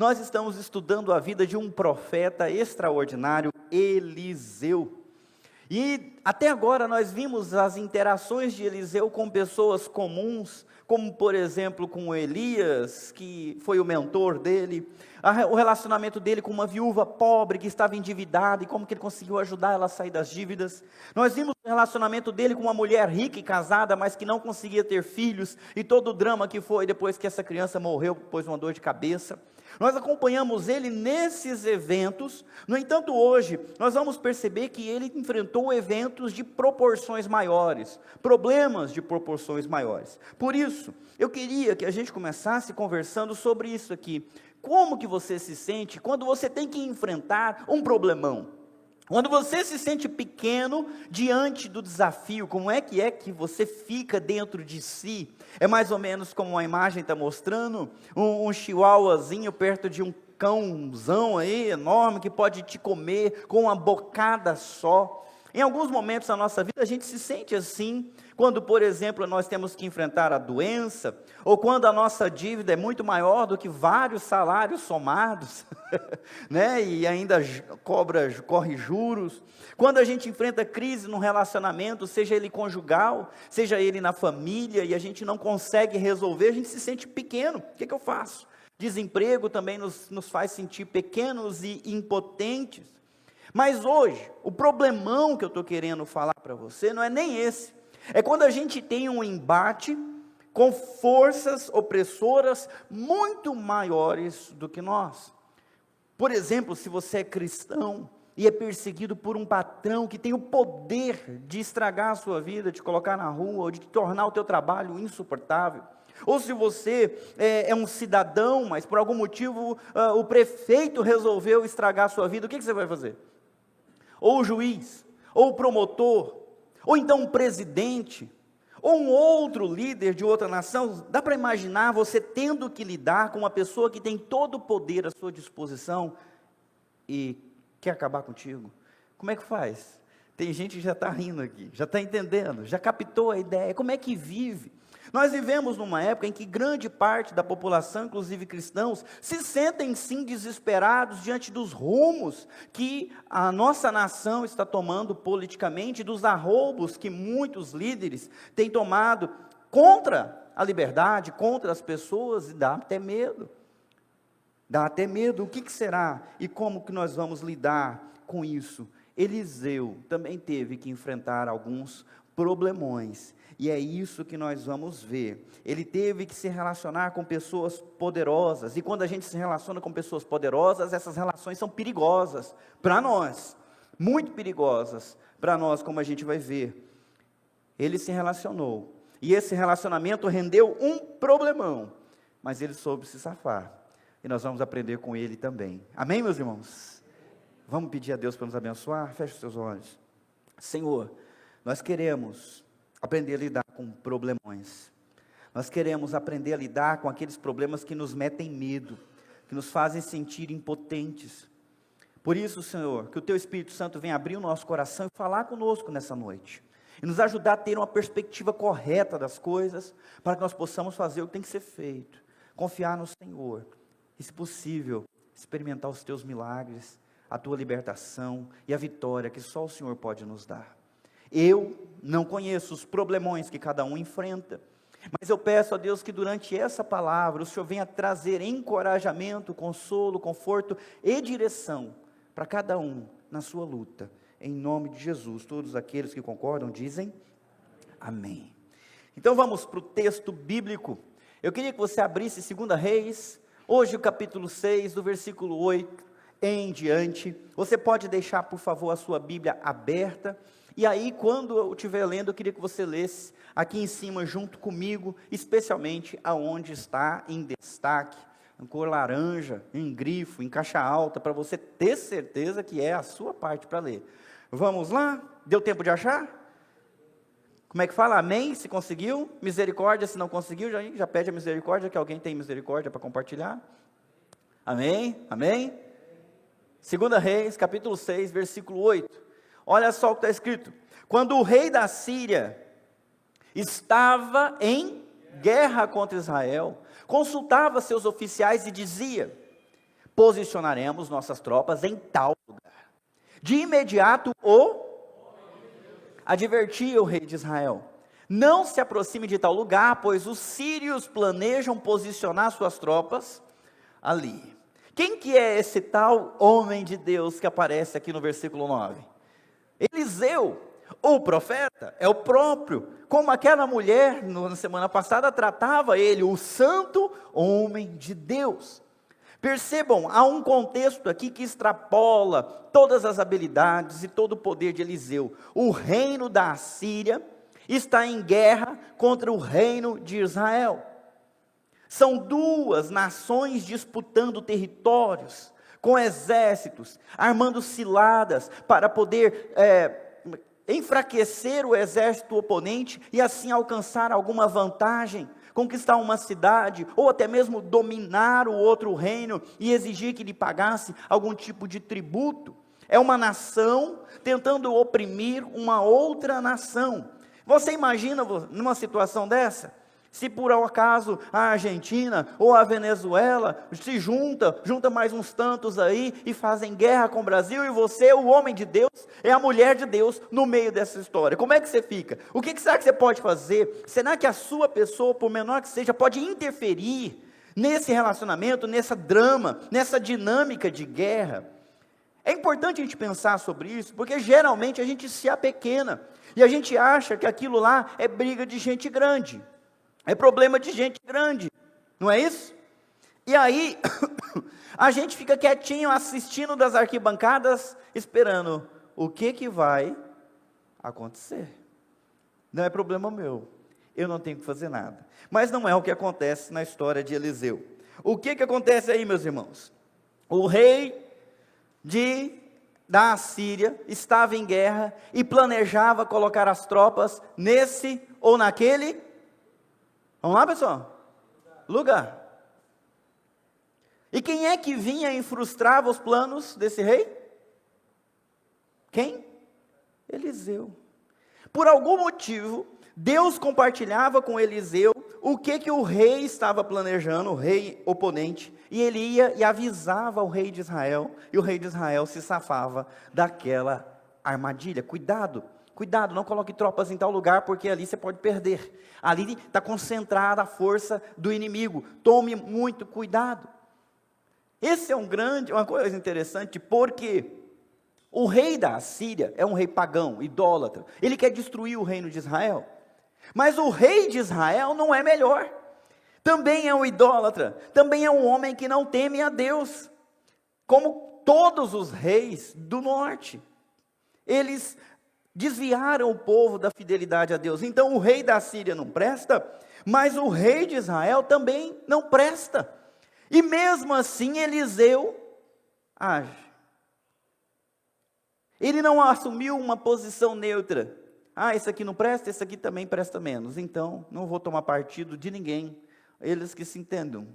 nós estamos estudando a vida de um profeta extraordinário, Eliseu. E até agora nós vimos as interações de Eliseu com pessoas comuns, como por exemplo com Elias, que foi o mentor dele, o relacionamento dele com uma viúva pobre que estava endividada e como que ele conseguiu ajudar ela a sair das dívidas. Nós vimos o relacionamento dele com uma mulher rica e casada, mas que não conseguia ter filhos, e todo o drama que foi depois que essa criança morreu, depois de uma dor de cabeça. Nós acompanhamos ele nesses eventos. No entanto, hoje nós vamos perceber que ele enfrentou eventos de proporções maiores, problemas de proporções maiores. Por isso, eu queria que a gente começasse conversando sobre isso aqui. Como que você se sente quando você tem que enfrentar um problemão? Quando você se sente pequeno diante do desafio, como é que você fica dentro de si? É mais ou menos como a imagem está mostrando, um chihuahuazinho perto de um cãozão aí, enorme, que pode te comer com uma bocada só. Em alguns momentos da nossa vida a gente se sente assim, quando por exemplo nós temos que enfrentar a doença, ou quando a nossa dívida é muito maior do que vários salários somados, né? E ainda corre juros, quando a gente enfrenta crise no relacionamento, seja ele conjugal, seja ele na família, e a gente não consegue resolver, a gente se sente pequeno. O que eu faço? Desemprego também nos faz sentir pequenos e impotentes. Mas hoje, o problemão que eu estou querendo falar para você não é nem esse. É quando a gente tem um embate com forças opressoras muito maiores do que nós. Por exemplo, se você é cristão e é perseguido por um patrão que tem o poder de estragar a sua vida, de colocar na rua, ou de tornar o teu trabalho insuportável. Ou se você é um cidadão, mas por algum motivo o prefeito resolveu estragar a sua vida, o que você vai fazer? Ou o juiz, ou o promotor, ou então um presidente, ou um outro líder de outra nação. Dá para imaginar você tendo que lidar com uma pessoa que tem todo o poder à sua disposição e quer acabar contigo? Como é que faz? Tem gente que já está rindo aqui, já está entendendo, já captou a ideia. Como é que vive? Nós vivemos numa época em que grande parte da população, inclusive cristãos, se sentem sim desesperados diante dos rumos que a nossa nação está tomando politicamente, dos arroubos que muitos líderes têm tomado contra a liberdade, contra as pessoas, e dá até medo. Dá até medo. O que será e como que nós vamos lidar com isso? Eliseu também teve que enfrentar alguns problemões, e é isso que nós vamos ver. Ele teve que se relacionar com pessoas poderosas, e quando a gente se relaciona com pessoas poderosas, essas relações são perigosas para nós, muito perigosas para nós, como a gente vai ver. Ele se relacionou, e esse relacionamento rendeu um problemão, mas ele soube se safar, e nós vamos aprender com ele também. Amém, meus irmãos? Vamos pedir a Deus para nos abençoar? Feche os seus olhos. Senhor, nós queremos aprender a lidar com problemões. Nós queremos aprender a lidar com aqueles problemas que nos metem medo, que nos fazem sentir impotentes. Por isso, Senhor, que o Teu Espírito Santo venha abrir o nosso coração e falar conosco nessa noite. E nos ajudar a ter uma perspectiva correta das coisas, para que nós possamos fazer o que tem que ser feito. Confiar no Senhor. E, se possível, experimentar os Teus milagres, a Tua libertação e a vitória que só o Senhor pode nos dar. Eu não conheço os problemões que cada um enfrenta, mas eu peço a Deus que durante essa palavra o Senhor venha trazer encorajamento, consolo, conforto e direção para cada um na sua luta, em nome de Jesus. Todos aqueles que concordam dizem amém. Então vamos para o texto bíblico. Eu queria que você abrisse 2 Reis, hoje o capítulo 6, do versículo 8 em diante. Você pode deixar por favor a sua Bíblia aberta. E aí, quando eu estiver lendo, eu queria que você lesse aqui em cima junto comigo, especialmente aonde está em destaque, em cor laranja, em grifo, em caixa alta, para você ter certeza que é a sua parte para ler. Vamos lá? Deu tempo de achar? Como é que fala? Amém? Se conseguiu? Misericórdia, se não conseguiu, já pede a misericórdia, que alguém tem misericórdia para compartilhar. Amém? Amém? 2 Reis, capítulo 6, versículo 8. Olha só o que está escrito. Quando o rei da Síria estava em guerra contra Israel, consultava seus oficiais e dizia: posicionaremos nossas tropas em tal lugar. De imediato o advertia o rei de Israel: não se aproxime de tal lugar, pois os sírios planejam posicionar suas tropas ali. Quem que é esse tal homem de Deus que aparece aqui no versículo 9? Eliseu, o profeta, é o próprio, como aquela mulher na semana passada tratava ele, o santo homem de Deus. Percebam, há um contexto aqui que extrapola todas as habilidades e todo o poder de Eliseu. O reino da Assíria está em guerra contra o reino de Israel. São duas nações disputando territórios, com exércitos, armando ciladas para poder enfraquecer o exército oponente e assim alcançar alguma vantagem, conquistar uma cidade, ou até mesmo dominar o outro reino e exigir que lhe pagasse algum tipo de tributo. É uma nação tentando oprimir uma outra nação. Você imagina numa situação dessa? Se por acaso a Argentina ou a Venezuela se junta mais uns tantos aí e fazem guerra com o Brasil, e você, o homem de Deus, é a mulher de Deus no meio dessa história. Como é que você fica? O que será que você pode fazer? Será que a sua pessoa, por menor que seja, pode interferir nesse relacionamento, nessa drama, nessa dinâmica de guerra? É importante a gente pensar sobre isso, porque geralmente a gente se apequena e a gente acha que aquilo lá é briga de gente grande. É problema de gente grande, não é isso? E aí, a gente fica quietinho assistindo das arquibancadas, esperando o que vai acontecer. Não é problema meu, eu não tenho que fazer nada. Mas não é o que acontece na história de Eliseu. O que acontece aí, meus irmãos? O rei da Assíria estava em guerra e planejava colocar as tropas nesse ou naquele. Vamos lá, pessoal? Lugar. E quem é que vinha e frustrava os planos desse rei? Quem? Eliseu. Por algum motivo, Deus compartilhava com Eliseu o que o rei estava planejando, o rei oponente, e ele ia e avisava o rei de Israel, e o rei de Israel se safava daquela armadilha. Cuidado, não coloque tropas em tal lugar, porque ali você pode perder. Ali está concentrada a força do inimigo. Tome muito cuidado. Esse é uma coisa interessante, porque o rei da Assíria é um rei pagão, idólatra. Ele quer destruir o reino de Israel. Mas o rei de Israel não é melhor. Também é um idólatra. Também é um homem que não teme a Deus. Como todos os reis do norte. Eles desviaram o povo da fidelidade a Deus. Então o rei da Síria não presta, mas o rei de Israel também não presta. E mesmo assim Eliseu age. Ele não assumiu uma posição neutra. Esse aqui não presta, esse aqui também presta menos. Então não vou tomar partido de ninguém. Eles que se entendam.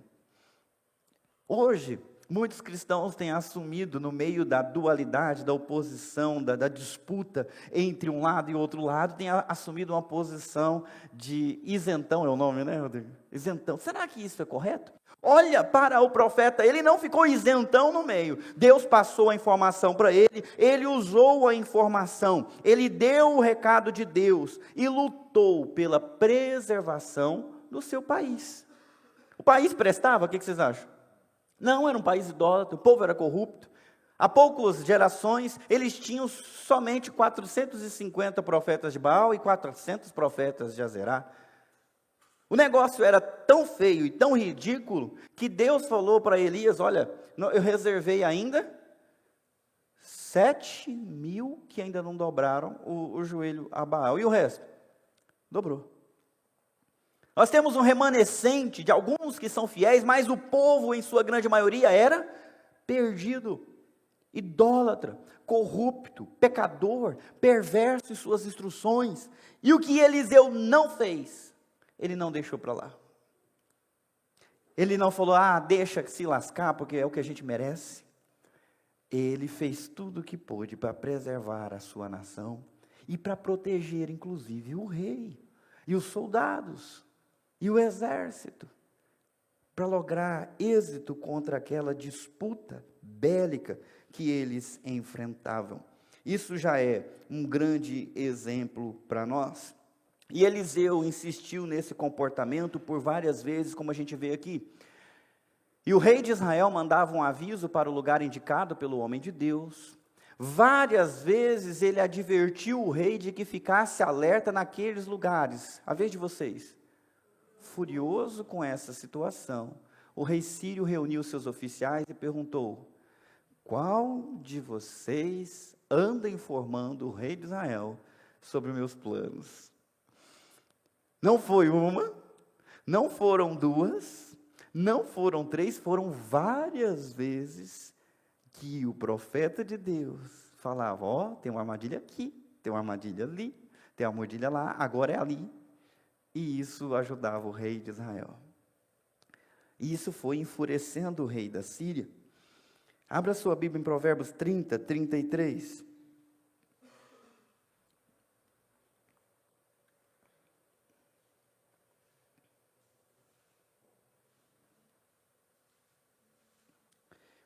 Hoje, muitos cristãos têm assumido, no meio da dualidade, da oposição, da disputa entre um lado e outro lado, têm assumido uma posição de isentão, é o nome, né, Rodrigo? Isentão. Será que isso é correto? Olha para o profeta, ele não ficou isentão no meio. Deus passou a informação para ele, ele usou a informação, ele deu o recado de Deus e lutou pela preservação do seu país. O país prestava? O que vocês acham? Não, era um país idólatra, o povo era corrupto. Há poucas gerações, eles tinham somente 450 profetas de Baal e 400 profetas de Azerá. O negócio era tão feio e tão ridículo, que Deus falou para Elias: olha, eu reservei ainda 7.000 que ainda não dobraram o joelho a Baal. E o resto? Dobrou. Nós temos um remanescente de alguns que são fiéis, mas o povo, em sua grande maioria, era perdido, idólatra, corrupto, pecador, perverso em suas instruções. E o que Eliseu não fez, ele não deixou para lá. Ele não falou: deixa se lascar, porque é o que a gente merece. Ele fez tudo o que pôde para preservar a sua nação e para proteger, inclusive, o rei e os soldados e o exército. para lograr êxito contra aquela disputa bélica que eles enfrentavam. Isso já é um grande exemplo para nós. E Eliseu insistiu nesse comportamento por várias vezes, como a gente vê aqui. E o rei de Israel mandava um aviso para o lugar indicado pelo homem de Deus. Várias vezes ele advertiu o rei de que ficasse alerta naqueles lugares. A vez de vocês. Furioso com essa situação, o rei Sírio reuniu seus oficiais e perguntou: qual de vocês anda informando o rei de Israel sobre meus planos? Não foi uma, não foram duas, não foram três, foram várias vezes que o profeta de Deus falava: ó, tem uma armadilha aqui, tem uma armadilha ali, tem uma armadilha lá, agora é ali. E isso ajudava o rei de Israel. E isso foi enfurecendo o rei da Síria. Abra sua Bíblia em Provérbios 30, 33.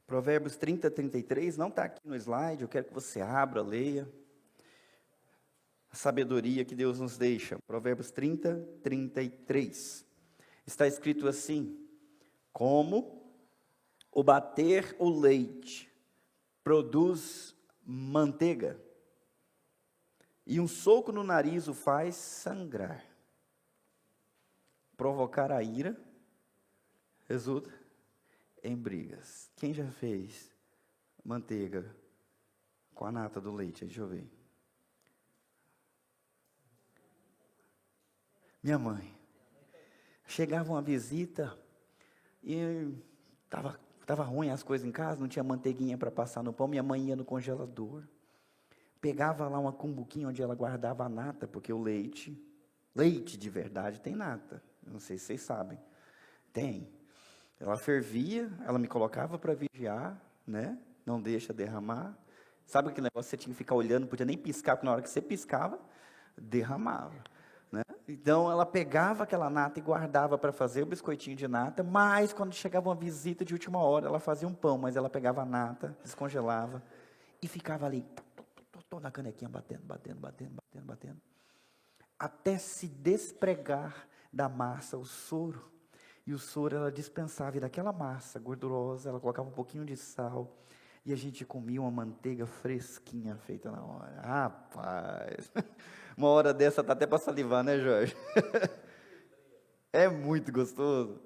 Provérbios 30, 33, não está aqui no slide, eu quero que você abra, leia. A sabedoria que Deus nos deixa. Provérbios 30, 33. Está escrito assim: como o bater o leite produz manteiga, e um soco no nariz o faz sangrar, provocar a ira resulta em brigas. Quem já fez manteiga com a nata do leite? Deixa eu ver. Minha mãe. Chegava uma visita e estava ruim as coisas em casa, não tinha manteiguinha para passar no pão. Minha mãe ia no congelador, pegava lá uma cumbuquinha onde ela guardava a nata, porque o leite de verdade tem nata. Eu não sei se vocês sabem. Tem. Ela fervia, ela me colocava para vigiar, né? Não deixa derramar. Sabe aquele negócio que você tinha que ficar olhando, não podia nem piscar, porque na hora que você piscava, derramava. Né? Então ela pegava aquela nata e guardava para fazer o biscoitinho de nata, mas quando chegava uma visita de última hora, ela fazia um pão, mas ela pegava a nata, descongelava e ficava ali, na canequinha, batendo, até se despregar da massa o soro. E o soro ela dispensava, e daquela massa gordurosa, ela colocava um pouquinho de sal, e a gente comia uma manteiga fresquinha, feita na hora. Rapaz, uma hora dessa tá até para salivar, né, Jorge? É muito gostoso,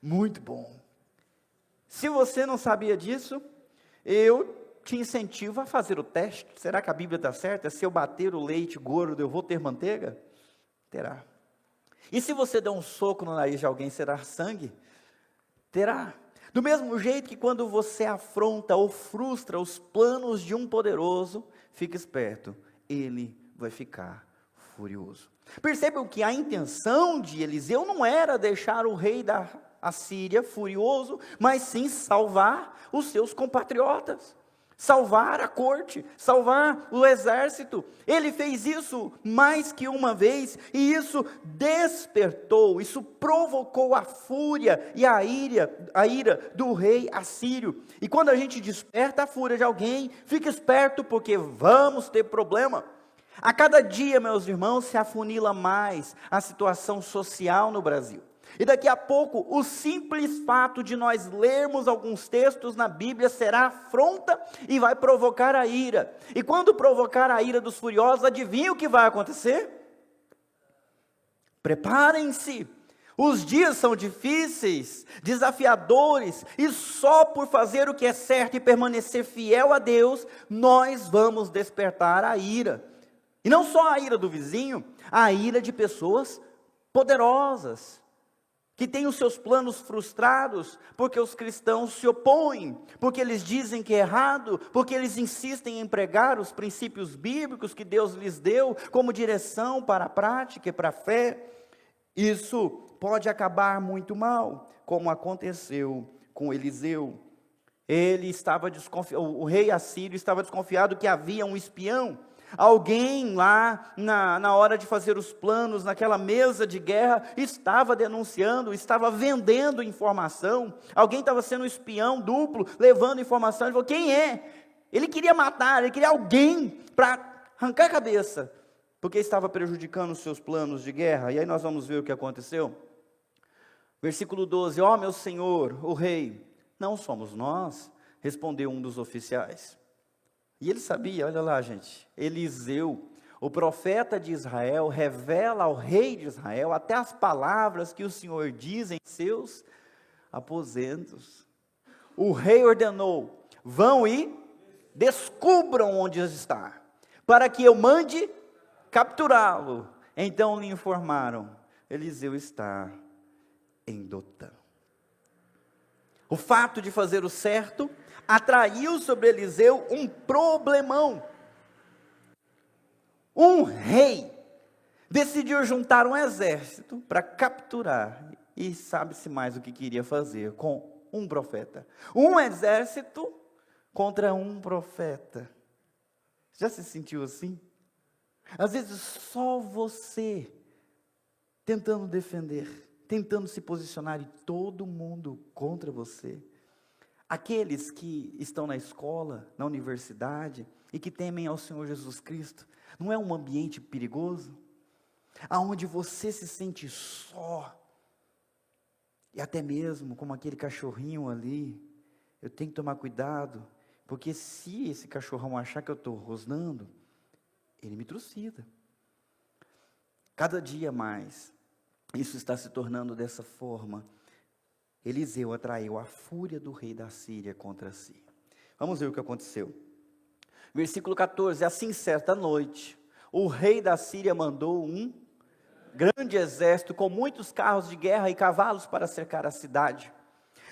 muito bom. Se você não sabia disso, eu te incentivo a fazer o teste. Será que a Bíblia está certa? Se eu bater o leite gordo, eu vou ter manteiga? Terá. E se você der um soco no nariz de alguém, será sangue? Terá. Do mesmo jeito que quando você afronta ou frustra os planos de um poderoso, fique esperto, ele vai ficar furioso. Percebam que a intenção de Eliseu não era deixar o rei da Assíria furioso, mas sim salvar os seus compatriotas. Salvar a corte, salvar o exército. Ele fez isso mais que uma vez, e isso despertou, isso provocou a fúria e a ira do rei assírio. E quando a gente desperta a fúria de alguém, fique esperto, porque vamos ter problema. A cada dia, meus irmãos, se afunila mais a situação social no Brasil. E daqui a pouco, o simples fato de nós lermos alguns textos na Bíblia será afronta e vai provocar a ira. E quando provocar a ira dos furiosos, adivinha o que vai acontecer? Preparem-se. Os dias são difíceis, desafiadores, e só por fazer o que é certo e permanecer fiel a Deus, nós vamos despertar a ira. E não só a ira do vizinho, a ira de pessoas poderosas, que têm os seus planos frustrados, porque os cristãos se opõem, porque eles dizem que é errado, porque eles insistem em pregar os princípios bíblicos que Deus lhes deu, como direção para a prática e para a fé. Isso pode acabar muito mal, como aconteceu com Eliseu. Ele estava desconfiado, o rei assírio estava desconfiado que havia um espião Alguém lá, na hora de fazer os planos, naquela mesa de guerra, estava denunciando, estava vendendo informação. Alguém estava sendo um espião duplo, levando informação. Ele falou, quem é? Ele queria matar, ele queria alguém para arrancar a cabeça, porque estava prejudicando os seus planos de guerra. E aí nós vamos ver o que aconteceu. Versículo 12, ó meu senhor, o rei, não somos nós, respondeu um dos oficiais. E ele sabia, olha lá gente, Eliseu, o profeta de Israel, revela ao rei de Israel até as palavras que o Senhor diz em seus aposentos. O rei ordenou, vão e descubram onde está, para que eu mande capturá-lo. Então lhe informaram, Eliseu está em Dotã. O fato de fazer o certo atraiu sobre Eliseu um problemão. Um rei decidiu juntar um exército para capturar, e sabe-se mais o que queria fazer com um profeta. Um exército contra um profeta. Já se sentiu assim? Às vezes só você tentando defender, tentando se posicionar e todo mundo contra você. Aqueles que estão na escola, na universidade e que temem ao Senhor Jesus Cristo, não é um ambiente perigoso? Aonde você se sente só, e até mesmo como aquele cachorrinho ali, eu tenho que tomar cuidado, porque se esse cachorrão achar que eu estou rosnando, ele me trucida. Cada dia mais, isso está se tornando dessa forma. Eliseu atraiu a fúria do rei da Síria contra si. Vamos ver o que aconteceu. Versículo 14, assim certa noite, o rei da Síria mandou um grande exército com muitos carros de guerra e cavalos para cercar a cidade.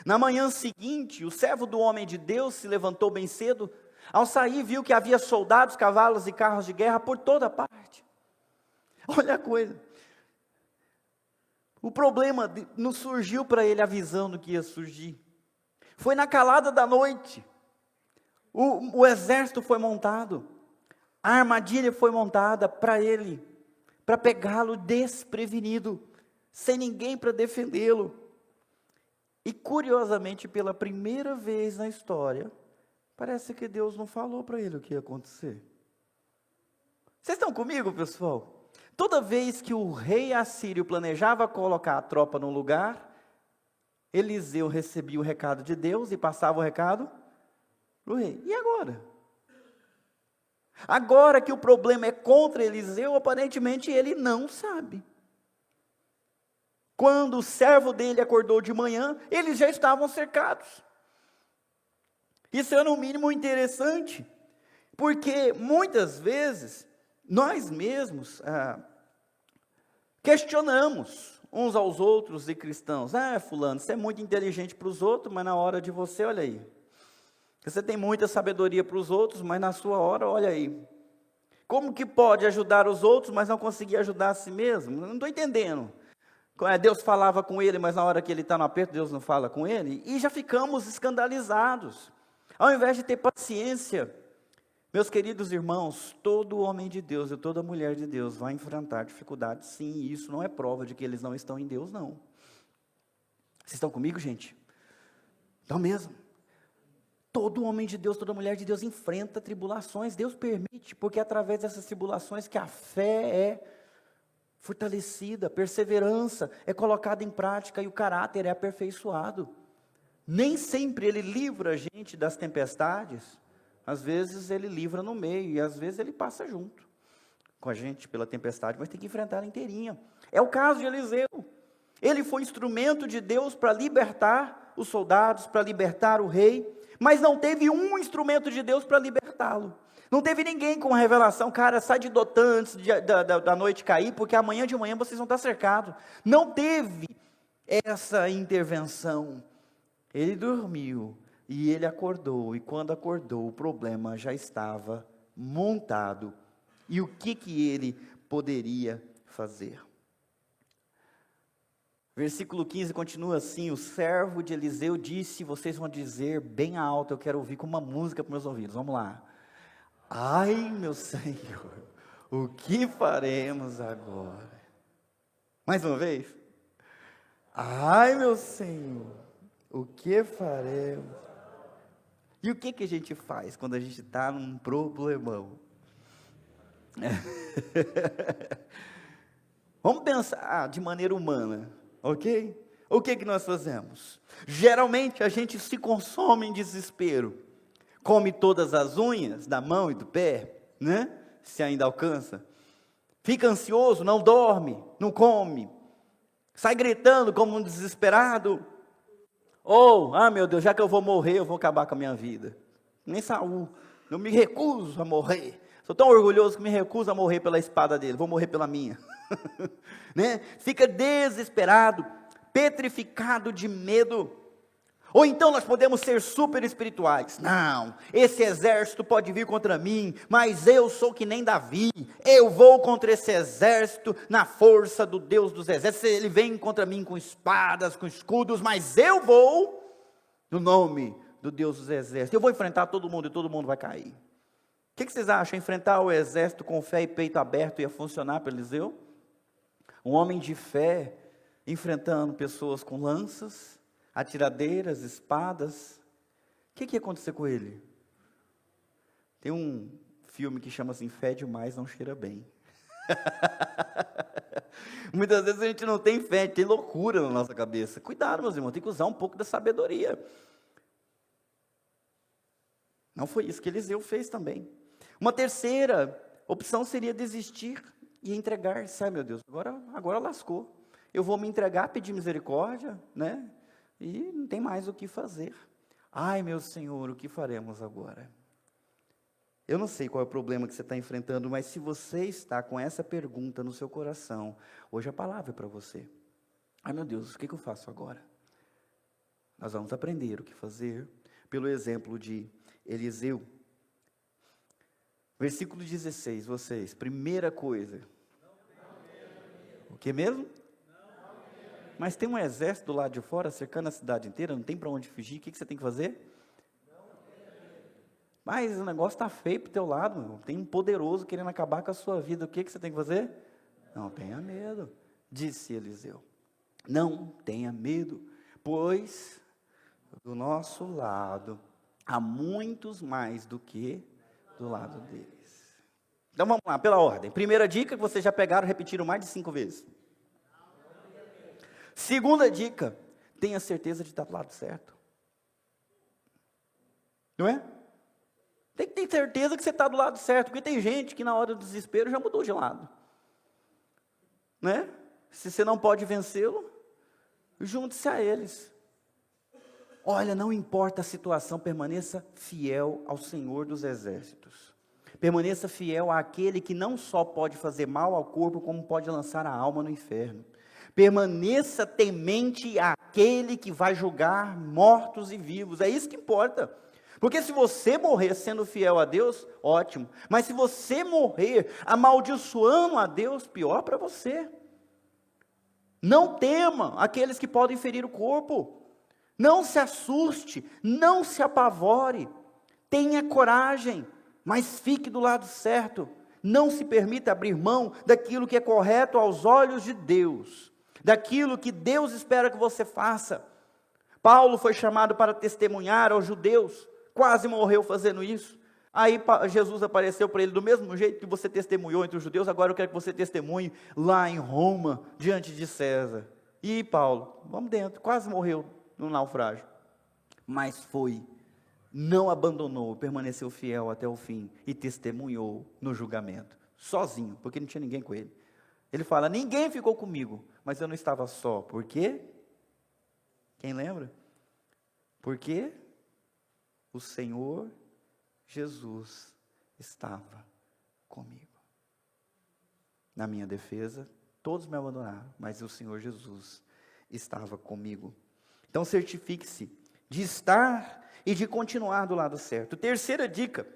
Na manhã seguinte, o servo do homem de Deus se levantou bem cedo. Ao sair, viu que havia soldados, cavalos e carros de guerra por toda parte. Olha a coisa. O problema não surgiu para ele a visão do que ia surgir. Foi na calada da noite. O exército foi montado. A armadilha foi montada para ele, para pegá-lo desprevenido, sem ninguém para defendê-lo. E curiosamente, pela primeira vez na história, parece que Deus não falou para ele o que ia acontecer. Vocês estão comigo, pessoal? Toda vez que o rei assírio planejava colocar a tropa no lugar, Eliseu recebia o recado de Deus e passava o recado para o rei. E agora? Agora que o problema é contra Eliseu, aparentemente ele não sabe. Quando o servo dele acordou de manhã, eles já estavam cercados. Isso é no mínimo interessante, porque muitas vezes nós mesmos questionamos uns aos outros e cristãos. Fulano, você é muito inteligente para os outros, mas na hora de você, olha aí. Você tem muita sabedoria para os outros, mas na sua hora, olha aí. Como que pode ajudar os outros, mas não conseguir ajudar a si mesmo? Não estou entendendo. Deus falava com ele, mas na hora que ele está no aperto, Deus não fala com ele. E já ficamos escandalizados. Ao invés de ter paciência, meus queridos irmãos, todo homem de Deus e toda mulher de Deus vai enfrentar dificuldades, sim, e isso não é prova de que eles não estão em Deus, não. Vocês estão comigo, gente? Estão mesmo. Todo homem de Deus, toda mulher de Deus enfrenta tribulações, Deus permite, porque é através dessas tribulações que a fé é fortalecida, a perseverança é colocada em prática e o caráter é aperfeiçoado. Nem sempre Ele livra a gente das tempestades, às vezes Ele livra no meio, e às vezes Ele passa junto com a gente pela tempestade, mas tem que enfrentar ela inteirinha. É o caso de Eliseu. Ele foi instrumento de Deus para libertar os soldados, para libertar o rei, mas não teve um instrumento de Deus para libertá-lo. Não teve ninguém com revelação, cara, sai de Dotã antes da noite cair, porque amanhã de manhã vocês vão estar cercados. Não teve essa intervenção. Ele dormiu e ele acordou, e quando acordou, o problema já estava montado. E o que ele poderia fazer? Versículo 15 continua assim: o servo de Eliseu disse, vocês vão dizer bem alto, eu quero ouvir com uma música para os meus ouvidos, vamos lá. Ai, meu Senhor, o que faremos agora? Mais uma vez. Ai, meu Senhor, o que faremos? E o que a gente faz quando a gente está num problemão? Vamos pensar de maneira humana, ok? O que nós fazemos? Geralmente a gente se consome em desespero. Come todas as unhas da mão e do pé, né? Se ainda alcança. Fica ansioso, não dorme, não come. Sai gritando como um desesperado. Ou, meu Deus, já que eu vou morrer, eu vou acabar com a minha vida. Nem Saul, eu me recuso a morrer. Sou tão orgulhoso que me recuso a morrer pela espada dele, vou morrer pela minha. Né? Fica desesperado, petrificado de medo. Ou então nós podemos ser super espirituais. Não, esse exército pode vir contra mim, mas eu sou que nem Davi. Eu vou contra esse exército na força do Deus dos exércitos. Ele vem contra mim com espadas, com escudos, mas eu vou no nome do Deus dos exércitos. Eu vou enfrentar todo mundo e todo mundo vai cair. O que vocês acham? Enfrentar o exército com fé e peito aberto ia funcionar para Eliseu? Um homem de fé enfrentando pessoas com lanças, atiradeiras, espadas. O que ia acontecer com ele? Tem um filme que chama assim, Fé Demais Não Cheira Bem. Muitas vezes a gente não tem fé, tem loucura na nossa cabeça. Cuidado, meus irmãos, tem que usar um pouco da sabedoria. Não foi isso que Eliseu fez também. Uma terceira opção seria desistir e entregar-se. Ai, meu Deus, agora lascou. Eu vou me entregar, pedir misericórdia, né? E não tem mais o que fazer. Ai, meu Senhor, o que faremos agora? Eu não sei qual é o problema que você está enfrentando, mas se você está com essa pergunta no seu coração, hoje a palavra é para você. Ai, meu Deus, o que eu faço agora? Nós vamos aprender o que fazer pelo exemplo de Eliseu. Versículo 16, vocês, primeira coisa. O que mesmo? Mas tem um exército do lado de fora, cercando a cidade inteira, não tem para onde fugir, o que você tem que fazer? Mas o negócio está feio para o teu lado, meu. Tem um poderoso querendo acabar com a sua vida, o que você tem que fazer? Não tenha medo, disse Eliseu. Não tenha medo, pois do nosso lado há muitos mais do que do lado deles. Então vamos lá, pela ordem. Primeira dica que vocês já pegaram, repetiram mais de 5 vezes. Segunda dica, tenha certeza de estar do lado certo. Não é? Tem que ter certeza que você está do lado certo, porque tem gente que na hora do desespero já mudou de lado. Né? Se você não pode vencê-lo, junte-se a eles. Olha, não importa a situação, permaneça fiel ao Senhor dos exércitos. Permaneça fiel àquele que não só pode fazer mal ao corpo, como pode lançar a alma no inferno. Permaneça temente àquele que vai julgar mortos e vivos. É isso que importa. Porque se você morrer sendo fiel a Deus, ótimo. Mas se você morrer amaldiçoando a Deus, pior para você. Não tema aqueles que podem ferir o corpo. Não se assuste, não se apavore. Tenha coragem, mas fique do lado certo. Não se permita abrir mão daquilo que é correto aos olhos de Deus. Daquilo que Deus espera que você faça. Paulo foi chamado para testemunhar aos judeus, quase morreu fazendo isso. Aí Jesus apareceu para ele, do mesmo jeito que você testemunhou entre os judeus, agora eu quero que você testemunhe lá em Roma, diante de César. E Paulo, vamos dentro, quase morreu no naufrágio. Mas não abandonou, permaneceu fiel até o fim e testemunhou no julgamento, sozinho, porque não tinha ninguém com ele. Ele fala, ninguém ficou comigo, mas eu não estava só. Por quê? Quem lembra? Porque o Senhor Jesus estava comigo. Na minha defesa, todos me abandonaram, mas o Senhor Jesus estava comigo. Então certifique-se de estar e de continuar do lado certo. Terceira dica,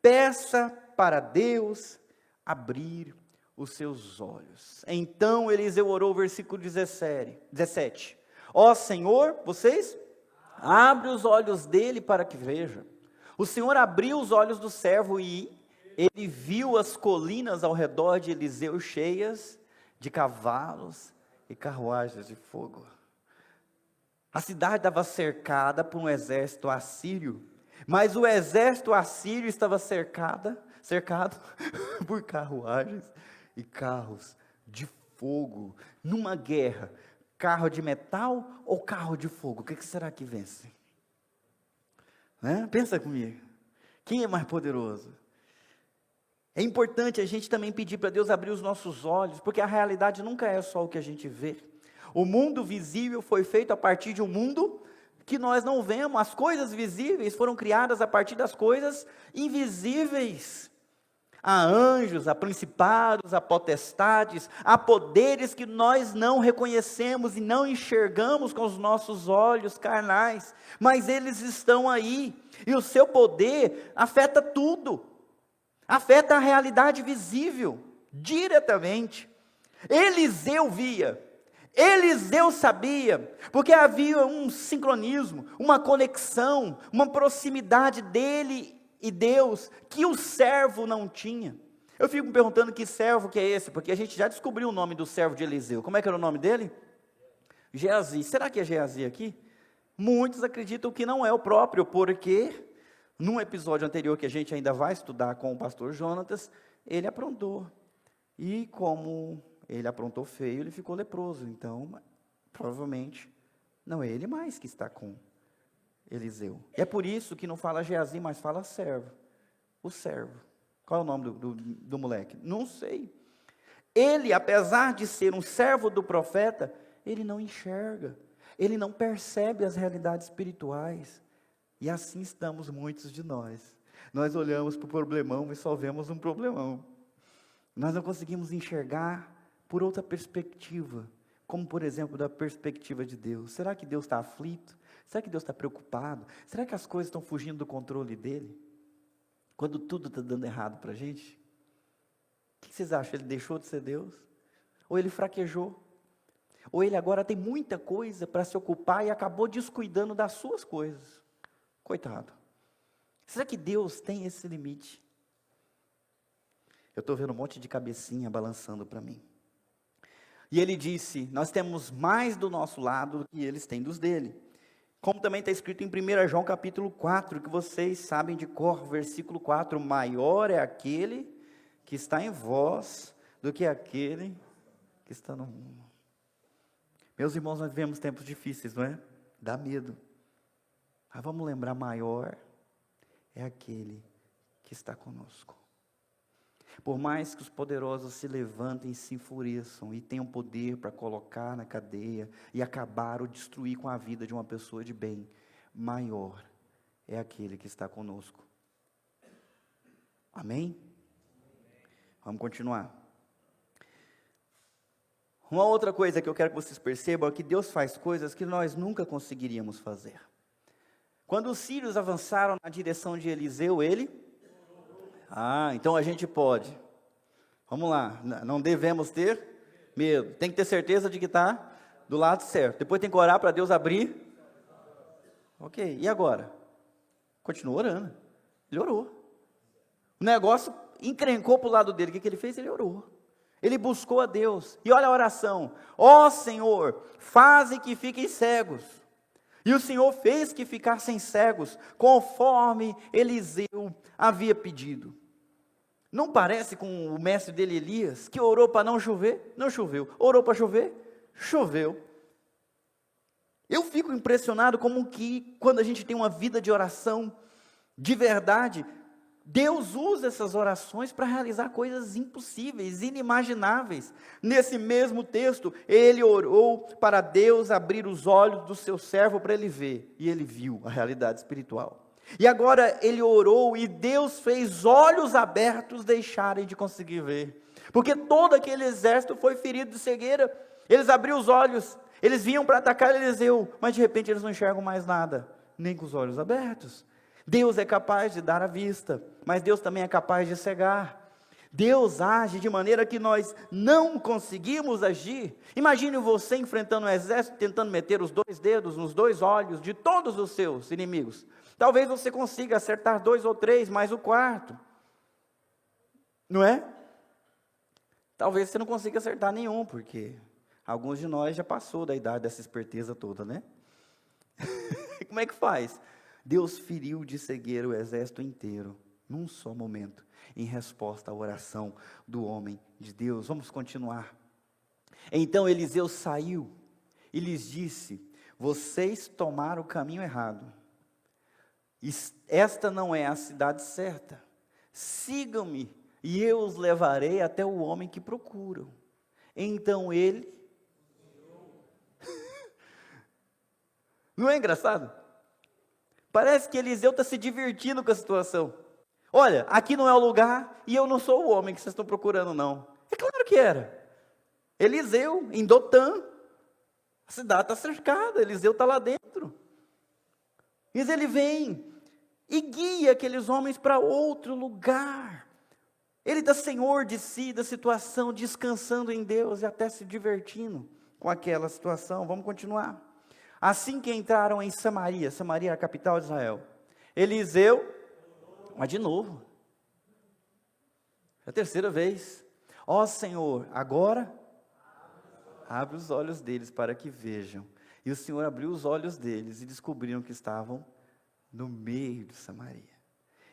peça para Deus abrir os seus olhos. Então Eliseu orou, versículo 17. Ó Senhor, vocês, abre os olhos dele para que veja. O Senhor abriu os olhos do servo e ele viu as colinas ao redor de Eliseu cheias de cavalos e carruagens de fogo. A cidade estava cercada por um exército assírio, mas o exército assírio estava cercado por carruagens e carros de fogo. Numa guerra, carro de metal ou carro de fogo? O que será que vence? Né? Pensa comigo. Quem é mais poderoso? É importante a gente também pedir para Deus abrir os nossos olhos, porque a realidade nunca é só o que a gente vê. O mundo visível foi feito a partir de um mundo que nós não vemos. As coisas visíveis foram criadas a partir das coisas invisíveis. Há anjos, há principados, há potestades, há poderes que nós não reconhecemos e não enxergamos com os nossos olhos carnais, mas eles estão aí, e o seu poder afeta tudo, afeta a realidade visível, diretamente. Eliseu via, Eliseu sabia, porque havia um sincronismo, uma conexão, uma proximidade dele e Deus, que o servo não tinha. Eu fico me perguntando que servo que é esse, porque a gente já descobriu o nome do servo de Eliseu. Como é que era o nome dele? Geazi. Será que é Geazi aqui? Muitos acreditam que não é o próprio, porque num episódio anterior que a gente ainda vai estudar com o pastor Jonatas, ele aprontou. E como ele aprontou feio, ele ficou leproso. Então, provavelmente, não é ele mais que está com Eliseu. E é por isso que não fala Geazi, mas fala servo. O servo. Qual é o nome do moleque? Não sei. Ele, apesar de ser um servo do profeta, ele não enxerga. Ele não percebe as realidades espirituais. E assim estamos muitos de nós. Nós olhamos para o problemão e só vemos um problemão. Nós não conseguimos enxergar por outra perspectiva. Como, por exemplo, da perspectiva de Deus. Será que Deus está aflito? Será que Deus está preocupado? Será que as coisas estão fugindo do controle dele? Quando tudo está dando errado para a gente? O que vocês acham? Ele deixou de ser Deus? Ou ele fraquejou? Ou ele agora tem muita coisa para se ocupar e acabou descuidando das suas coisas? Coitado. Será que Deus tem esse limite? Eu estou vendo um monte de cabecinha balançando para mim. E ele disse, nós temos mais do nosso lado do que eles têm dos dele. Como também está escrito em 1 João capítulo 4, que vocês sabem de cor, versículo 4, maior é aquele que está em vós do que aquele que está no mundo. Meus irmãos, nós vivemos tempos difíceis, não é? Dá medo. Mas vamos lembrar, maior é aquele que está conosco. Por mais que os poderosos se levantem e se enfureçam e tenham poder para colocar na cadeia e acabar ou destruir com a vida de uma pessoa de bem, maior é aquele que está conosco. Amém? Vamos continuar. Uma outra coisa que eu quero que vocês percebam é que Deus faz coisas que nós nunca conseguiríamos fazer. Quando os sírios avançaram na direção de Eliseu, ele... então a gente pode. Vamos lá, não devemos ter medo. Tem que ter certeza de que está do lado certo. Depois tem que orar para Deus abrir. Ok, e agora? Continua orando. Ele orou. O negócio encrencou para o lado dele. O que ele fez? Ele orou. Ele buscou a Deus. E olha a oração. Ó Senhor, faze que fiquem cegos. E o Senhor fez que ficassem cegos, conforme Eliseu havia pedido. Não parece com o mestre dele, Elias, que orou para não chover? Não choveu. Orou para chover? Choveu. Eu fico impressionado como que, quando a gente tem uma vida de oração de verdade, Deus usa essas orações para realizar coisas impossíveis, inimagináveis. Nesse mesmo texto, ele orou para Deus abrir os olhos do seu servo para ele ver. E ele viu a realidade espiritual. E agora ele orou e Deus fez olhos abertos deixarem de conseguir ver. Porque todo aquele exército foi ferido de cegueira. Eles abriram os olhos, eles vinham para atacar Eliseu, mas de repente eles não enxergam mais nada, nem com os olhos abertos. Deus é capaz de dar a vista, mas Deus também é capaz de cegar. Deus age de maneira que nós não conseguimos agir. Imagine você enfrentando um exército, tentando meter os 2 dedos nos 2 olhos de todos os seus inimigos. Talvez você consiga acertar 2 ou 3, mas o 4. Não é? Talvez você não consiga acertar nenhum, porque alguns de nós já passou da idade dessa esperteza toda, né? Como é que faz? Deus feriu de cegueira o exército inteiro, num só momento, em resposta à oração do homem de Deus. Vamos continuar. Então Eliseu saiu e lhes disse: vocês tomaram o caminho errado. Esta não é a cidade certa. Sigam-me e eu os levarei até o homem que procuram. Então ele... Não é engraçado? Parece que Eliseu está se divertindo com a situação. Olha, aqui não é o lugar e eu não sou o homem que vocês estão procurando, não. É claro que era. Eliseu, em Dotã. A cidade está cercada, Eliseu está lá dentro. Mas ele vem e guia aqueles homens para outro lugar. Ele está senhor de si, da situação, descansando em Deus e até se divertindo com aquela situação. Vamos continuar. Assim que entraram em Samaria, Samaria é a capital de Israel, Eliseu, mas de novo, é a terceira vez, ó Senhor, agora, abre os olhos deles para que vejam. E o Senhor abriu os olhos deles e descobriram que estavam no meio de Samaria.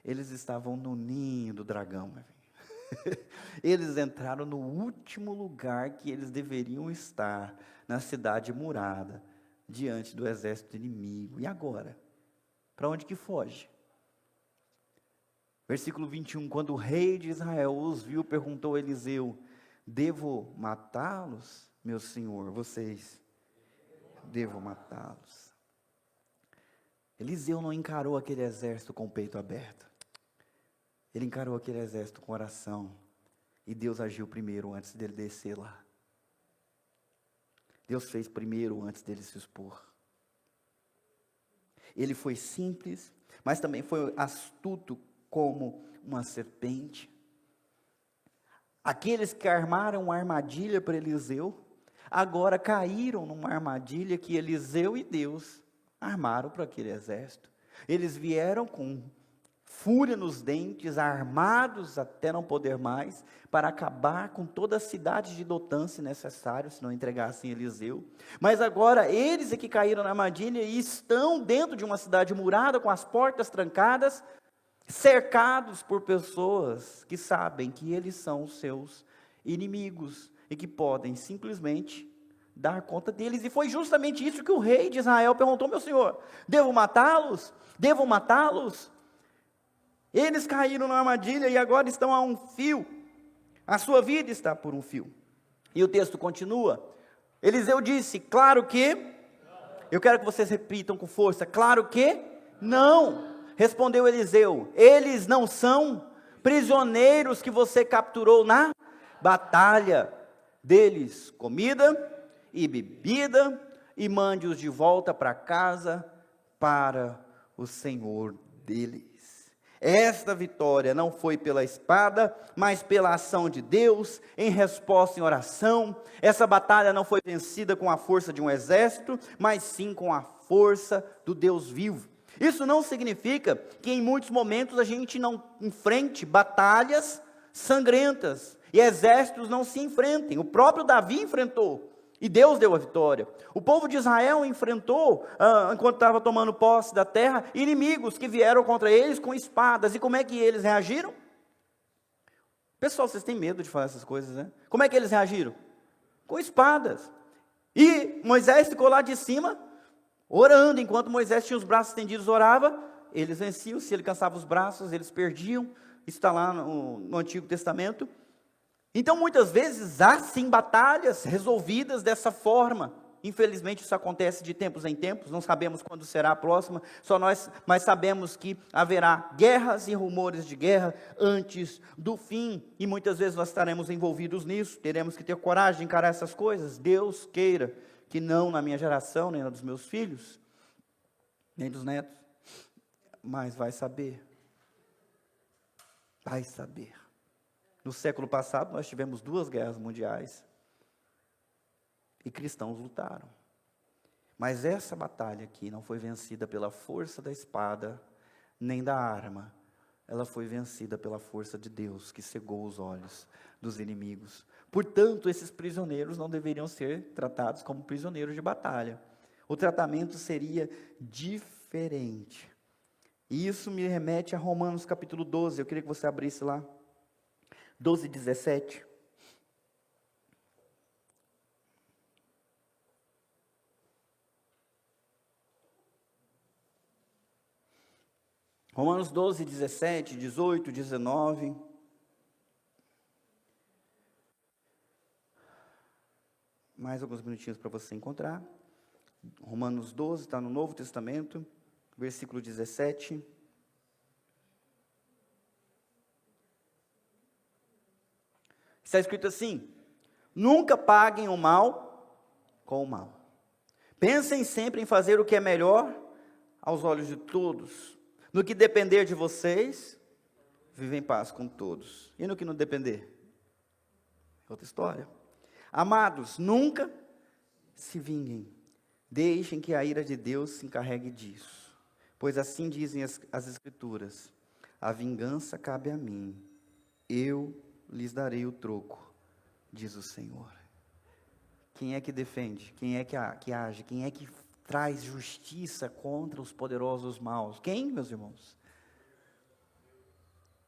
Eles estavam no ninho do dragão, meu filho. Eles entraram no último lugar que eles deveriam estar, na cidade murada, diante do exército inimigo. E agora? Para onde que foge? Versículo 21, quando o rei de Israel os viu, perguntou a Eliseu: devo matá-los, meu senhor? Vocês, devo matá-los. Eliseu não encarou aquele exército com o peito aberto. Ele encarou aquele exército com oração. E Deus agiu primeiro antes dele descer lá. Deus fez primeiro antes dele se expor. Ele foi simples, mas também foi astuto como uma serpente. Aqueles que armaram uma armadilha para Eliseu, agora caíram numa armadilha que Eliseu e Deus armaram para aquele exército. Eles vieram com fúria nos dentes, armados até não poder mais, para acabar com toda a cidade de Dotã, se necessário, se não entregassem Eliseu. Mas agora eles é que caíram na armadilha e estão dentro de uma cidade murada, com as portas trancadas, cercados por pessoas que sabem que eles são os seus inimigos e que podem simplesmente dar conta deles. E foi justamente isso que o rei de Israel perguntou: meu senhor, devo matá-los? Devo matá-los? Eles caíram na armadilha e agora estão a um fio. A sua vida está por um fio. E o texto continua. Eliseu disse: claro que... Eu quero que vocês repitam com força: claro que não. Respondeu Eliseu: eles não são prisioneiros que você capturou na batalha. Deles comida e bebida, e mande-os de volta para casa, para o senhor deles. Esta vitória não foi pela espada, mas pela ação de Deus, em resposta em oração. Essa batalha não foi vencida com a força de um exército, mas sim com a força do Deus vivo. Isso não significa que em muitos momentos a gente não enfrente batalhas sangrentas, e exércitos não se enfrentem. O próprio Davi enfrentou, e Deus deu a vitória. O povo de Israel enfrentou, enquanto estava tomando posse da terra, inimigos que vieram contra eles com espadas. E como é que eles reagiram? Pessoal, vocês têm medo de falar essas coisas, né? Como é que eles reagiram? Com espadas. E Moisés ficou lá de cima, orando. Enquanto Moisés tinha os braços estendidos, orava, eles venciam. Se ele cansava os braços, eles perdiam. Isso está lá no Antigo Testamento. Então, muitas vezes, há sim batalhas resolvidas dessa forma. Infelizmente, isso acontece de tempos em tempos, não sabemos quando será a próxima, mas sabemos que haverá guerras e rumores de guerra antes do fim, e muitas vezes nós estaremos envolvidos nisso, teremos que ter coragem de encarar essas coisas. Deus queira que não na minha geração, nem na dos meus filhos, nem dos netos, mas vai saber. Vai saber. No século passado, nós tivemos 2 guerras mundiais. E cristãos lutaram. Mas essa batalha aqui não foi vencida pela força da espada, nem da arma, ela foi vencida pela força de Deus, que cegou os olhos dos inimigos. Portanto, esses prisioneiros não deveriam ser tratados como prisioneiros de batalha. O tratamento seria diferente. E isso me remete a Romanos capítulo 12. Eu queria que você abrisse lá. 12, 17. Romanos 12, 17, 18, 19. Mais alguns minutinhos para você encontrar. Romanos 12, está no Novo Testamento, versículo 17. Está escrito assim: nunca paguem o mal com o mal. Pensem sempre em fazer o que é melhor aos olhos de todos. No que depender de vocês, vivem em paz com todos. E no que não depender? Outra história. Amados, nunca se vinguem. Deixem que a ira de Deus se encarregue disso. Pois assim dizem as Escrituras: a vingança cabe a mim. Eu lhes darei o troco, diz o Senhor. Quem é que defende? Quem é que age? Quem é que traz justiça contra os poderosos maus? Quem, meus irmãos?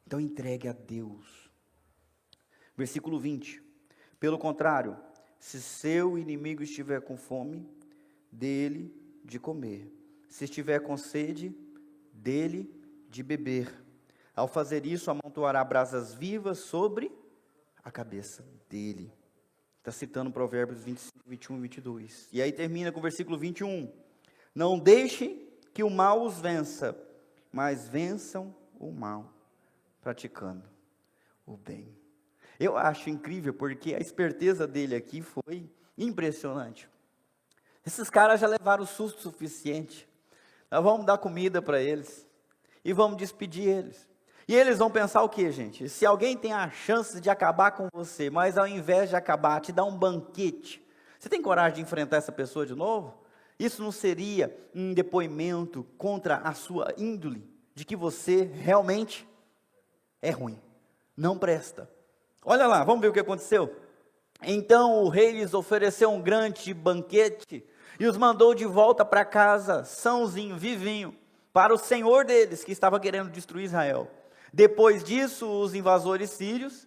Então entregue a Deus. Versículo 20. Pelo contrário, se seu inimigo estiver com fome, dele de comer. Se estiver com sede, dele de beber. Ao fazer isso, amontoará brasas vivas sobre a cabeça dele. Está citando Provérbios 25, 21 e 22. E aí termina com o versículo 21. Não deixem que o mal os vença, mas vençam o mal, praticando o bem. Eu acho incrível, porque a esperteza dele aqui foi impressionante. Esses caras já levaram o susto suficiente. Nós vamos dar comida para eles, e vamos despedir eles. E eles vão pensar o que, gente? Se alguém tem a chance de acabar com você, mas ao invés de acabar, te dá um banquete, você tem coragem de enfrentar essa pessoa de novo? Isso não seria um depoimento contra a sua índole, de que você realmente é ruim, não presta. Olha lá, vamos ver o que aconteceu. Então o rei lhes ofereceu um grande banquete, e os mandou de volta para casa, sãozinho, vivinho, para o senhor deles, que estava querendo destruir Israel. Depois disso, os invasores sírios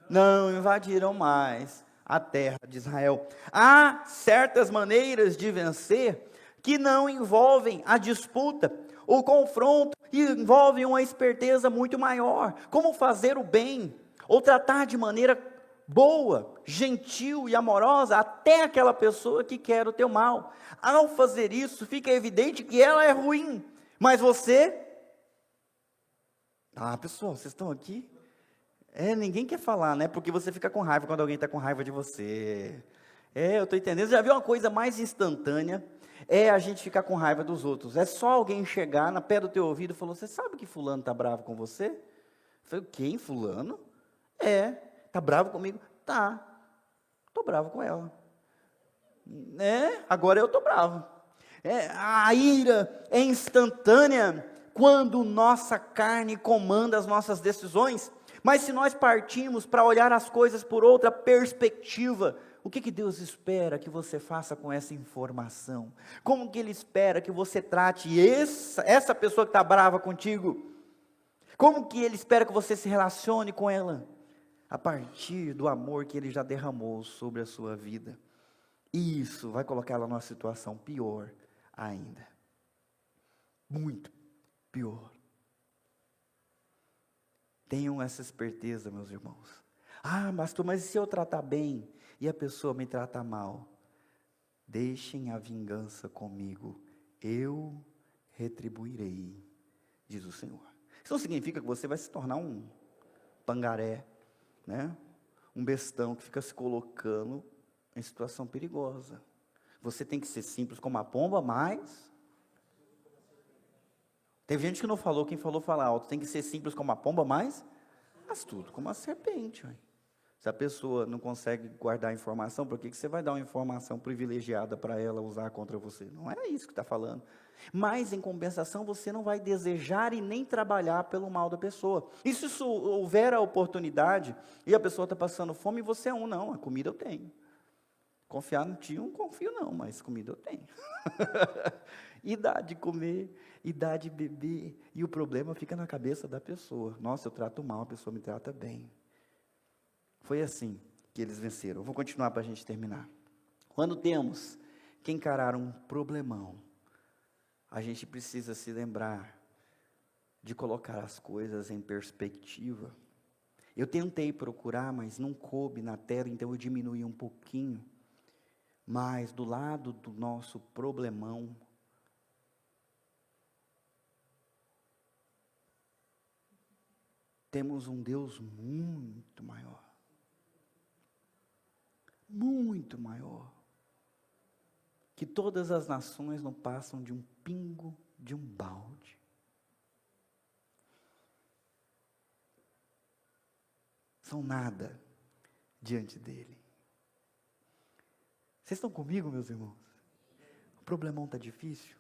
não invadiram mais a terra de Israel. Há certas maneiras de vencer que não envolvem a disputa, o confronto, e envolvem uma esperteza muito maior. Como fazer o bem, ou tratar de maneira boa, gentil e amorosa até aquela pessoa que quer o teu mal. Ao fazer isso, fica evidente que ela é ruim, mas você... pessoal, vocês estão aqui? Ninguém quer falar, né? Porque você fica com raiva quando alguém está com raiva de você. Eu estou entendendo. Já viu uma coisa mais instantânea? É a gente ficar com raiva dos outros. É só alguém chegar na pé do teu ouvido e falar: você sabe que fulano está bravo com você? Eu falei: quem? Fulano? Está bravo comigo? Tá. Estou bravo com ela. Agora eu estou bravo. A ira é instantânea quando nossa carne comanda as nossas decisões. Mas se nós partimos para olhar as coisas por outra perspectiva, o que Deus espera que você faça com essa informação? Como que Ele espera que você trate essa pessoa que está brava contigo? Como que Ele espera que você se relacione com ela? A partir do amor que Ele já derramou sobre a sua vida. E isso vai colocar ela numa situação pior ainda. Muito pior. Tenham essa esperteza, meus irmãos. Pastor, mas e se eu tratar bem e a pessoa me trata mal? Deixem a vingança comigo, eu retribuirei, diz o Senhor. Isso não significa que você vai se tornar um pangaré, né? Um bestão que fica se colocando em situação perigosa. Você tem que ser simples como a pomba, mas... Teve gente que não falou, quem falou fala alto. Tem que ser simples como a pomba, mas astuto como a serpente. Ué. Se a pessoa não consegue guardar a informação, por que você vai dar uma informação privilegiada para ela usar contra você? Não é isso que está falando. Mas, em compensação, você não vai desejar e nem trabalhar pelo mal da pessoa. E se houver a oportunidade, e a pessoa está passando fome, e você é não, a comida eu tenho. Confiar no tio, não confio não, mas comida eu tenho. E dá de comer, e dá de beber, e o problema fica na cabeça da pessoa. Nossa, eu trato mal, a pessoa me trata bem. Foi assim que eles venceram. Eu vou continuar para a gente terminar. Quando temos que encarar um problemão, a gente precisa se lembrar de colocar as coisas em perspectiva. Eu tentei procurar, mas não coube na tela, então eu diminuí um pouquinho. Mas do lado do nosso problemão, temos um Deus muito maior. Muito maior. Que todas as nações não passam de um pingo de um balde. São nada diante dele. Vocês estão comigo, meus irmãos? O problemão está difícil?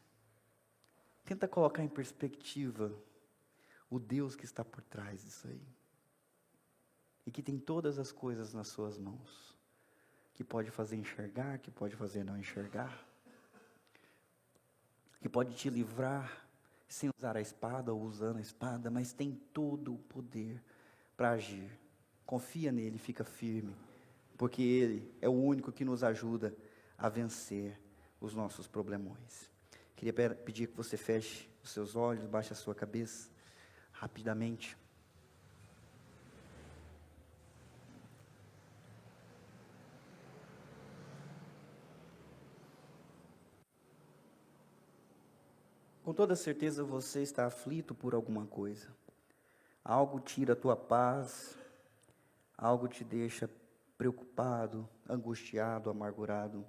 Tenta colocar em perspectiva o Deus que está por trás disso aí. E que tem todas as coisas nas suas mãos. Que pode fazer enxergar, que pode fazer não enxergar. Que pode te livrar sem usar a espada ou usando a espada, mas tem todo o poder para agir. Confia nele, fica firme, porque ele é o único que nos ajuda a vencer os nossos problemões. Queria pedir que você feche os seus olhos, baixe a sua cabeça, rapidamente. Com toda certeza você está aflito por alguma coisa. Algo tira a tua paz, algo te deixa preocupado, angustiado, amargurado.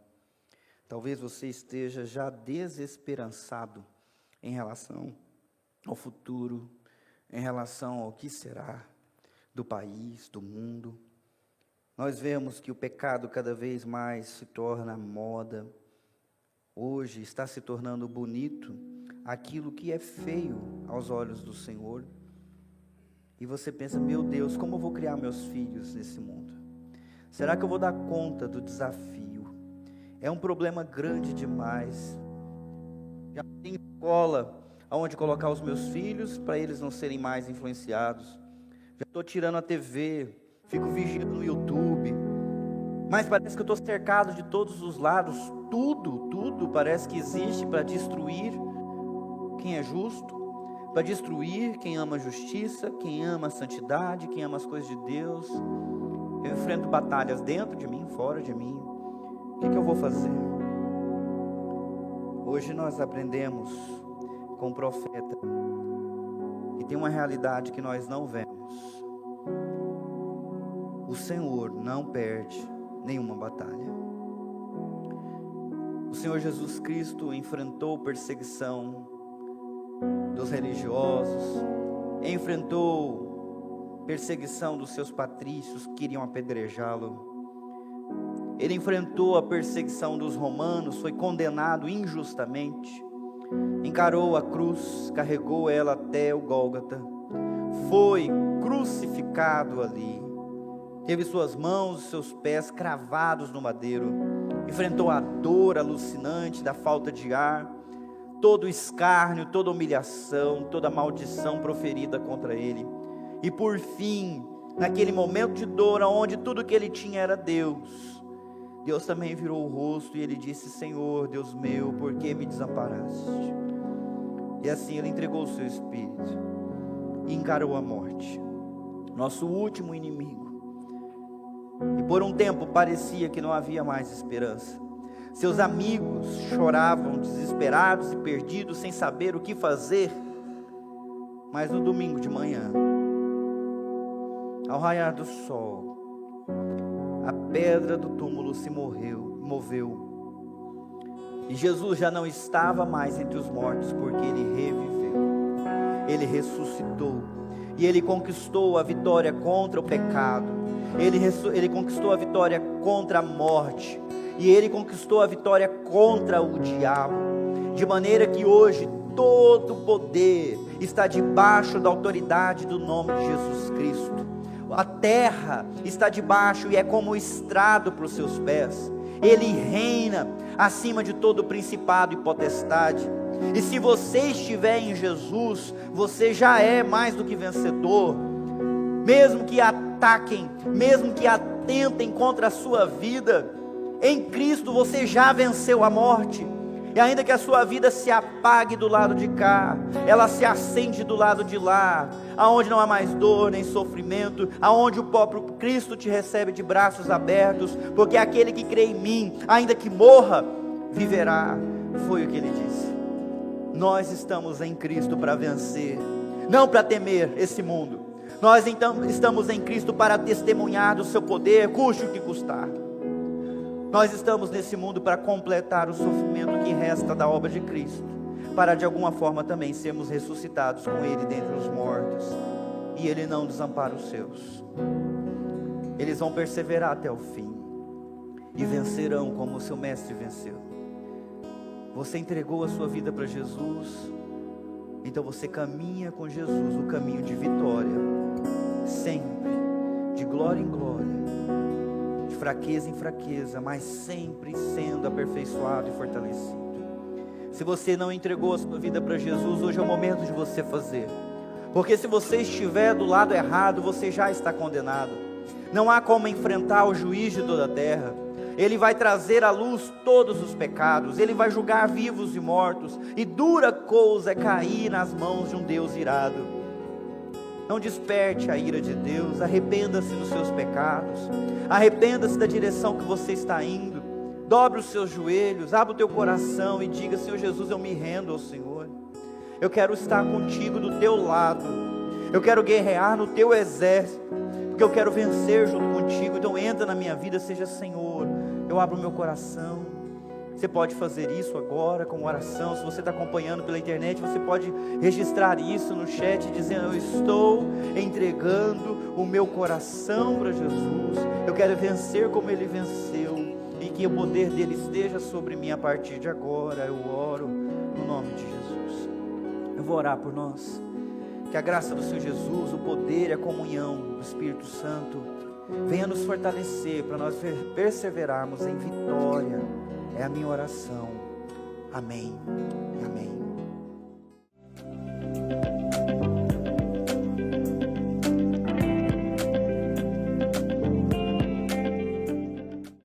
Talvez você esteja já desesperançado em relação ao futuro, em relação ao que será do país, do mundo. Nós vemos que o pecado cada vez mais se torna moda. Hoje está se tornando bonito aquilo que é feio aos olhos do Senhor. E você pensa, meu Deus, como eu vou criar meus filhos nesse mundo? Será que eu vou dar conta do desafio? É um problema grande demais. Já tem escola onde colocar os meus filhos para eles não serem mais influenciados. Já estou tirando a TV, fico vigiando no YouTube. Mas parece que eu estou cercado de todos os lados. Tudo parece que existe para destruir quem é justo, para destruir quem ama a justiça, quem ama a santidade, quem ama as coisas de Deus. Eu enfrento batalhas dentro de mim, fora de mim. O que eu vou fazer? Hoje nós aprendemos com o profeta que tem uma realidade que nós não vemos. O Senhor não perde nenhuma batalha. O Senhor Jesus Cristo enfrentou perseguição dos religiosos, enfrentou perseguição dos seus patrícios que queriam apedrejá-lo. Ele enfrentou a perseguição dos romanos, foi condenado injustamente, encarou a cruz, carregou ela até o Gólgota, foi crucificado ali, teve suas mãos e seus pés cravados no madeiro, enfrentou a dor alucinante da falta de ar, todo o escárnio, toda humilhação, toda maldição proferida contra ele. E por fim, naquele momento de dor, onde tudo que ele tinha era Deus, Deus também virou o rosto e ele disse: Senhor, Deus meu, por que me desamparaste? E assim ele entregou o seu espírito e encarou a morte, nosso último inimigo. E por um tempo parecia que não havia mais esperança. Seus amigos choravam desesperados e perdidos, sem saber o que fazer. Mas no domingo de manhã, ao raiar do sol, a pedra do túmulo se moveu. E Jesus já não estava mais entre os mortos, porque ele reviveu. Ele ressuscitou. E ele conquistou a vitória contra o pecado. Ele conquistou a vitória contra a morte. E ele conquistou a vitória contra o diabo. de maneira que hoje todo poder está debaixo da autoridade do nome de Jesus Cristo. A terra está debaixo e é como estrado para os seus pés. Ele reina acima de todo principado e potestade. E se você estiver em Jesus, você já é mais do que vencedor. Mesmo que ataquem, mesmo que atentem contra a sua vida, em Cristo você já venceu a morte. E ainda que a sua vida se apague do lado de cá, ela se acende do lado de lá, aonde não há mais dor nem sofrimento, aonde o próprio Cristo te recebe de braços abertos, porque aquele que crê em mim, ainda que morra, viverá. Foi o que ele disse. Nós estamos em Cristo para vencer, não para temer esse mundo. Nós então estamos em Cristo para testemunhar do seu poder, custe o que custar. Nós estamos nesse mundo para completar o sofrimento que resta da obra de Cristo, para de alguma forma também sermos ressuscitados com Ele dentre os mortos. E Ele não desampara os seus. Eles vão perseverar até o fim e vencerão como o seu mestre venceu. Você entregou a sua vida para Jesus, então você caminha com Jesus o caminho de vitória, sempre, de glória em glória, de fraqueza em fraqueza, mas sempre sendo aperfeiçoado e fortalecido. Se você não entregou a sua vida para Jesus, hoje é o momento de você fazer, porque se você estiver do lado errado, você já está condenado. Não há como enfrentar o juiz de toda a terra. Ele vai trazer à luz todos os pecados, Ele vai julgar vivos e mortos, e dura coisa é cair nas mãos de um Deus irado. Não desperte a ira de Deus, arrependa-se dos seus pecados, arrependa-se da direção que você está indo, dobre os seus joelhos, abra o teu coração e diga: Senhor Jesus, eu me rendo ao Senhor, eu quero estar contigo do teu lado, eu quero guerrear no teu exército, porque eu quero vencer junto contigo. Então entra na minha vida, seja Senhor, eu abro o meu coração. Você pode fazer isso agora com oração. Se você está acompanhando pela internet, você pode registrar isso no chat, dizendo: eu estou entregando o meu coração para Jesus, eu quero vencer como Ele venceu, e que o poder dele esteja sobre mim a partir de agora. Eu oro no nome de Jesus. Eu vou orar por nós, que a graça do Senhor Jesus, o poder e a comunhão do Espírito Santo venha nos fortalecer para nós perseverarmos em vitória. É a minha oração. Amém. Amém.